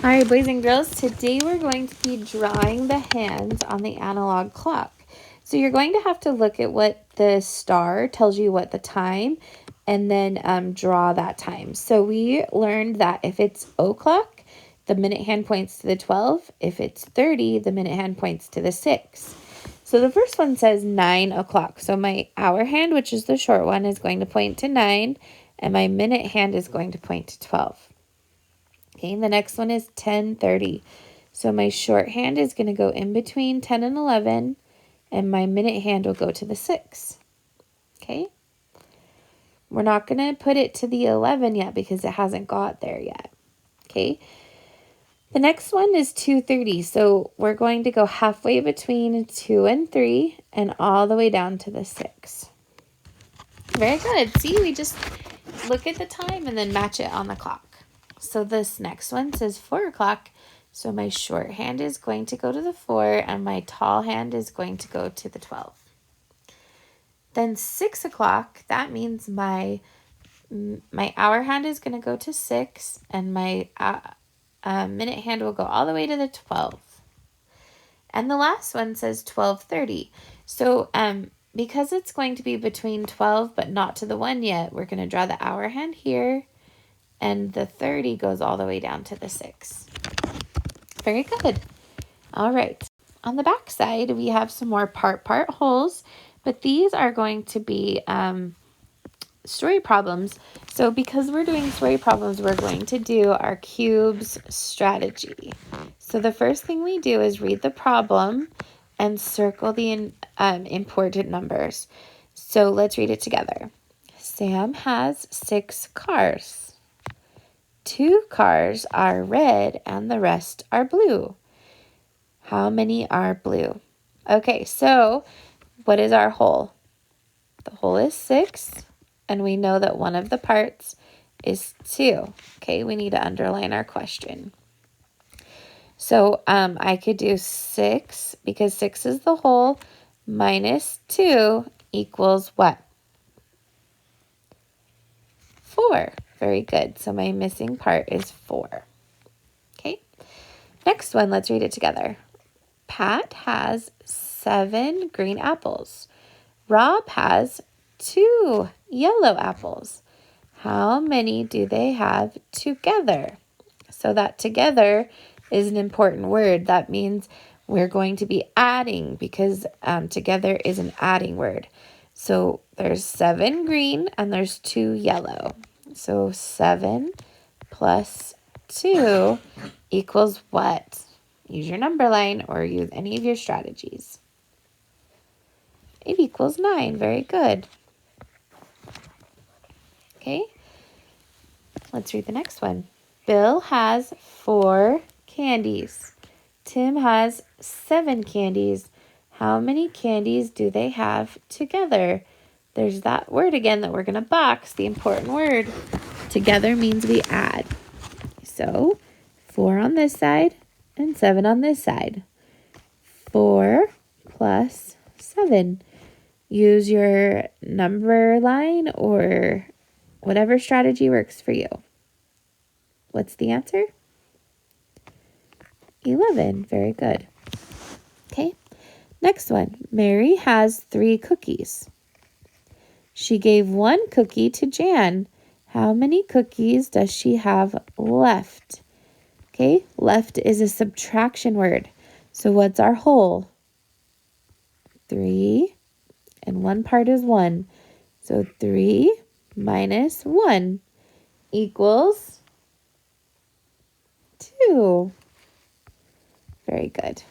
All right, boys and girls, today we're going to be drawing the hands on the analog clock. So you're going to have to look at what the star tells you what the time, and then draw that time. So we learned that if it's o'clock, the minute hand points to the 12. If it's 30, the minute hand points to the 6. So the first one says 9 o'clock. So my hour hand, which is the short one, is going to point to 9, and my minute hand is going to point to 12. Okay, the next one is 10:30. So my shorthand is going to go in between 10 and 11, and my minute hand will go to the 6. Okay, we're not going to put it to the 11 yet because it hasn't got there yet. Okay, the next one is 2:30. So we're going to go halfway between 2 and 3 and all the way down to the 6. Very good. See, we just look at the time and then match it on the clock. So this next one says 4 o'clock. So my short hand is going to go to the 4 and my tall hand is going to go to the 12. Then 6 o'clock, that means my hour hand is going to go to 6 and my minute hand will go all the way to the 12. And the last one says 12:30. So because it's going to be between 12 but not to the 1 yet, we're going to draw the hour hand here. And the 30 goes all the way down to the 6. Very good. All right. On the back side, we have some more part holes, but these are going to be story problems. So because we're doing story problems, we're going to do our cubes strategy. So the first thing we do is read the problem and circle the important numbers. So let's read it together. Sam has 6 cars. 2 cars are red and the rest are blue. How many are blue? Okay, so what is our whole? The whole is 6, and we know that one of the parts is 2. Okay, we need to underline our question. So I could do 6, because 6 is the whole, minus 2 equals what? 4. Very good. So my missing part is 4. Okay. Next one, let's read it together. Pat has 7 green apples. Rob has 2 yellow apples. How many do they have together? So that together is an important word. That means we're going to be adding because together is an adding word. So there's 7 green and there's 2 yellow. So 7 plus 2 equals what? Use your number line or use any of your strategies. It equals 9. Very good. Okay, let's read the next one. Bill has 4 candies. Tim has 7 candies. How many candies do they have together? There's that word again that we're going to box, the important word. Together means we add. So 4 on this side and 7 on this side. 4 plus 7. Use your number line or whatever strategy works for you. What's the answer? 11. Very good. Okay. Next one. Mary has 3 cookies. She gave 1 cookie to Jan. How many cookies does she have left? Okay. Left is a subtraction word. So what's our whole? 3. And 1 part is 1. So 3 minus 1 equals 2. Very good.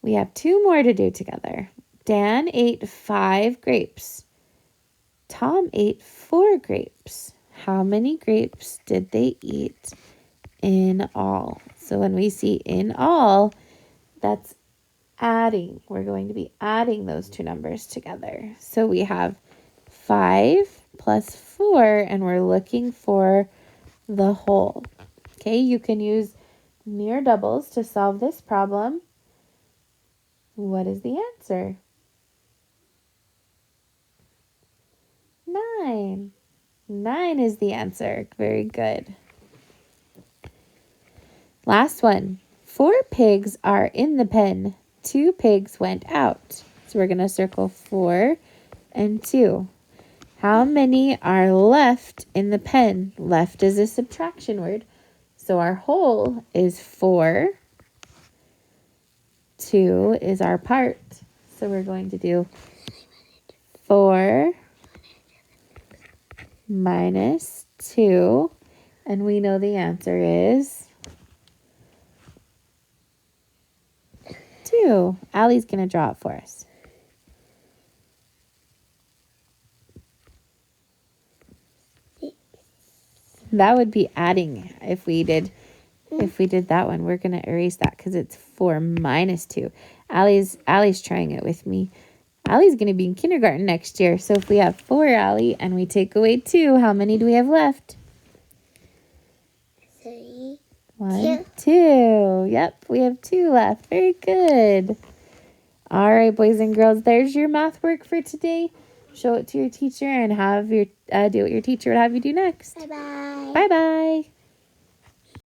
We have 2 more to do together. Dan ate 5 grapes. Tom ate 4 grapes. How many grapes did they eat in all? So when we see in all, that's adding. We're going to be adding those 2 numbers together. So we have 5 plus 4, and we're looking for the whole. Okay, you can use near doubles to solve this problem. What is the answer? 9. 9 is the answer. Very good. Last one. 4 pigs are in the pen. 2 pigs went out. So we're going to circle 4 and 2. How many are left in the pen? Left is a subtraction word. So our whole is 4. 2 is our part. So we're going to do 4 minus 2. And we know the answer is 2. Allie's going to draw it for us. That would be adding if we did that one. We're going to erase that because it's 4 minus 2. Allie's trying it with me. Allie's going to be in kindergarten next year. So if we have 4, Allie, and we take away 2, how many do we have left? 3. 1, 2. Yep, we have 2 left. Very good. All right, boys and girls, there's your math work for today. Show it to your teacher and have your do what your teacher would have you do next. Bye-bye. Bye-bye.